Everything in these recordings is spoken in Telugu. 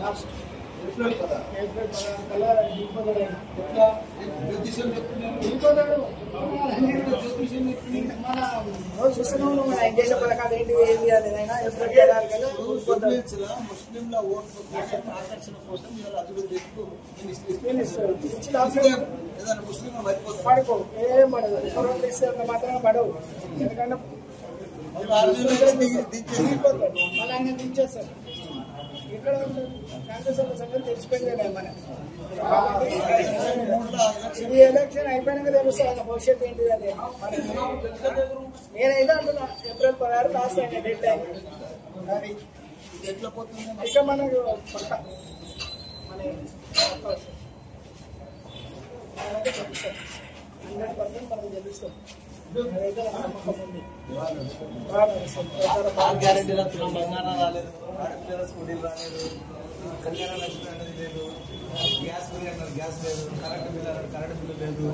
లాస్ట్ ఏప్రిల్ 16 కల్లా చూస్తున్నాము. మన దేశ పథకాలు ఏంటి ఏది అనేదైనా ఏప్రిల్ 16 కల్లా ముస్లింల ఓట్ల కోసం ఆకర్షణ కోసం పడిపో ఏం పడదు. ఎవరు ఇస్తే మాత్రమే పడవు. ఎందుకంటే మళ్ళీ ఆయన దించేస్తారు. ఇక్కడ కాంగ్రెస్ సంగతి తెలిసిపోయింది మనకి. ఇది ఎలక్షన్ అయిపోయినాక తెలుస్తుంది భవిష్యత్తు ఏంటిది అని. నేనైతే అంటున్నా ఏప్రిల్ 16 లాస్ట్ అయిన డేట్ అయింది. ఇక మనకు పక్క మన 100% మనం గెలుస్తాం. అదైతే నమ్మకం ఉంది. బంగారం రాలేదు, స్కూటీలు రాలేదు, కళ్యాణ లక్ష్మి అనేది లేదు, గ్యాస్ బిల్ అన్నారు గ్యాస్ లేదు, కరెంటు బిల్ అన్నారు కరెంటు బిల్లు లేదు,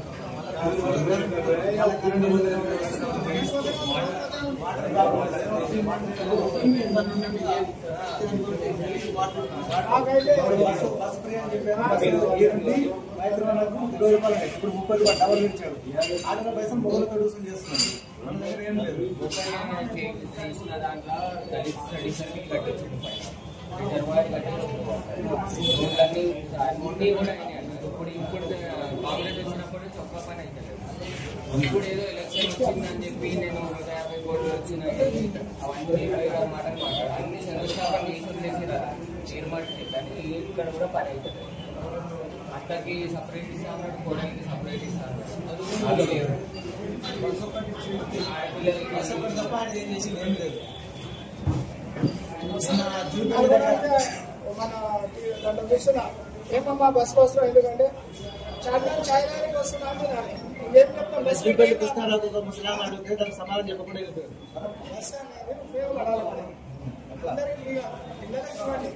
ఇప్పుడు 30 రూపాయలు డబల్ ఇచ్చాడు. 6 పైసలు మొదలు ప్రొడ్యూషన్ చేస్తున్నాడు. మన దగ్గర ఏం లేదు. చేసిన దాంట్లో దళిత స్టడీ సర్కిల్ కట్టించండి కూడా ఇప్పుడు కాంగ్రెస్ వచ్చినప్పుడు చొక్క పని అవుతుంది. ఇప్పుడు ఏదో ఎలక్షన్ వచ్చిందని చెప్పి నేను 150 కోట్లు వచ్చినాయి అవన్నీ 26 మాటలు మాట్లాడు అన్ని శంకుస్థాపన చేసి నిర్మాణం దానికి ఇక్కడ కూడా పని అవుతుంది. అక్కడికి సపరేట్ ఇస్తా అన్నాడు, కోడలికి సపరేట్ ఇస్తా అన్నాడు. మన దాంట్లో చూస్తున్నా ఏమమ్మా బస్ కోసం. ఎందుకంటే చాలా ఛాయడానికి వస్తున్నాను ఏం చెప్తాం. బస్ సమాధానం చెప్పకుండా బస్ అనేది ఉపయోగపడాలి. అందరికీ పిల్లలకి ఇవ్వండి.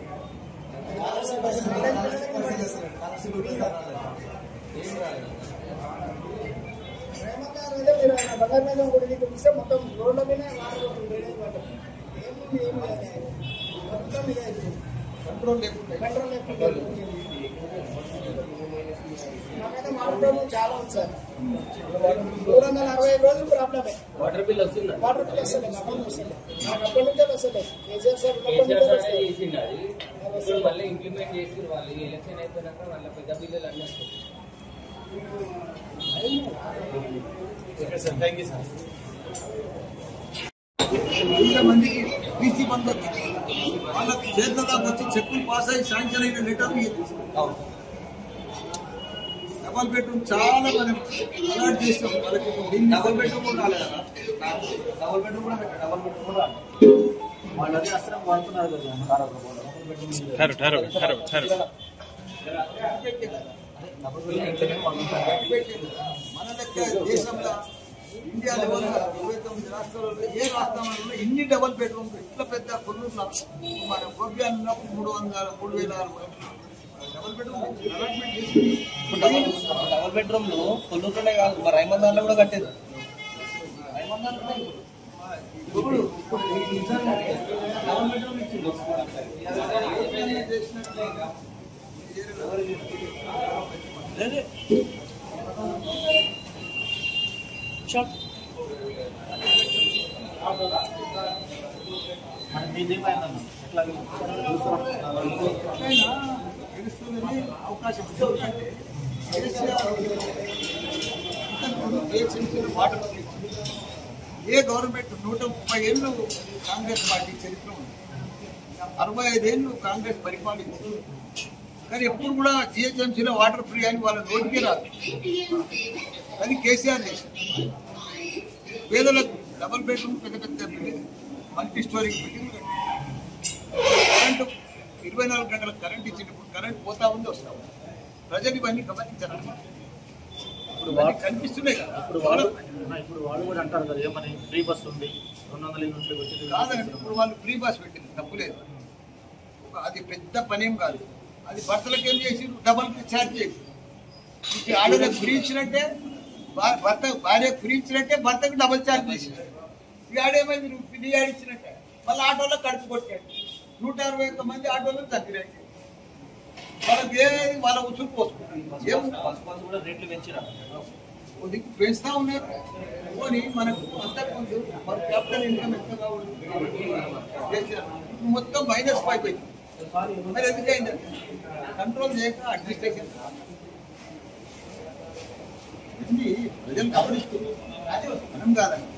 రేవంత్ గారు అయితే మీరు ఆయన బంగారు మీద గుడికి చూస్తే మొత్తం రోడ్ల మీద వాడుకుంటుంది. ఏముంది ఏం లేదు, మొత్తం ఇదే కంట్రోల్ లేకుండా నాకైతే మాట్లాడడం చాలా ఉంది సార్. 365 రోజులు ప్రాబ్లమే. వాటర్ బిల్ వస్తుంది, వాటర్ బిల్ వస్తుంది. నాకు అప్పటి నుంచే వస్తుంది. కేసీఆర్ సార్ చేసింది అది. ఇప్పుడు మళ్ళీ ఇంప్లిమెంట్ చేసి వాళ్ళు ఎలక్షన్ అయిపోయినాక వాళ్ళ పెద్ద బిల్లులు అన్నీ వస్తాయి. Thank you sir. మందికి బీసీ బంద్ వాళ్ళకి చేతుల దాకా వచ్చి చెక్కులు పాస్ అయ్యి శాంక్షన్ అయిన లెటర్ డబల్ బెడ్రూమ్ చాలా మనం అలాట్ చేస్తాం. వాళ్ళకి డబల్ బెడ్రూమ్ కూడా రాలేదు కదా. డబల్ బెడ్రూమ్ కూడా పెట్టారు. డబల్ బెడ్రూమ్ కూడా వాళ్ళు అదే అస్త్రం వాడుతున్నారు కదా. మన లెక్క దేశంలో ఇండియా లెవెల్ 29 రాష్ట్రాలలో ఏ రాష్ట్రంలో ఇన్ని డబల్ బెడ్రూమ్ ఇట్లా పెద్ద కొల్లూరులో మన ప్రోగ్రామ్ ఉన్నప్పుడు 3,600 డబల్ బెడ్రూమ్ అలాట్మెంట్ చేసి డబల్ బెడ్రూమ్ లో కొల్లూరులోనే కాదు మరి రైమందాన్లో కూడా కట్టేది. ఇప్పుడు డబల్ బెడ్రూమ్ ఇచ్చింది. అవకాశం ఏ గవర్నమెంట్ 130 ఏళ్ళు కాంగ్రెస్ పార్టీ చరిత్ర ఉంది. 65 ఏళ్ళు కాంగ్రెస్ పరిపాలించింది. కానీ ఎప్పుడు కూడా జిహెచ్ఎంసీలో వాటర్ ఫ్రీ అని వాళ్ళ నోటికే రాదు. అది కేసీఆర్ చేసింది. పేదలకు డబల్ బెడ్రూమ్ పెద్ద పెద్ద building multi story building current 24 గంటల కరెంట్ ఇచ్చినప్పుడు కరెంట్ పోతా ఉంది వస్తా ఉంది. ప్రజలు ఇవన్నీ గమనించారు. ఇప్పుడు కనిపిస్తున్నాయి కదా. ఇప్పుడు వాళ్ళు కూడా అంటారు కదా ఏమని ఫ్రీ బస్ ఉంది 200 యూనిట్లు వచ్చింది కాదండి. ఇప్పుడు వాళ్ళు ఫ్రీ బస్ పెట్టింది తప్పులేదు. అది పెద్ద పనేం కాదు. అది భర్తలకు ఏం చేసి డబల్ ఛార్జ్ చేసి ఆడలకు ఫ్రీ ఇచ్చినట్టే భార్యకు ఫ్రీ ఇచ్చినట్టే భర్తకు డబల్ ఛార్జ్ చేసి ఈ ఆడేమైంది నువ్వు ఫ్రీ ఆడిచ్చినట్టే మళ్ళీ ఆటోలో కడుపు కొట్టాడు. 161 మంది ఆటోలో తగ్గినాయి. వాళ్ళకి ఏది వాళ్ళ ఉసురు పోసుకుంటారు. కూడా రేట్లు పెంచినా పెంచుతా ఉన్నారు. పోనీ మనకు అంతకుముందు మన క్యాపిటల్ ఇన్కమ్ ఎంత కావాలి మొత్తం -5 అయిపోయింది. మరి ఎందుకైంది? కంట్రోల్ చేయక అడ్మినిస్ట్రేషన్ ఇది ప్రజలు గమనిస్తున్నారు, మనం కాదండి.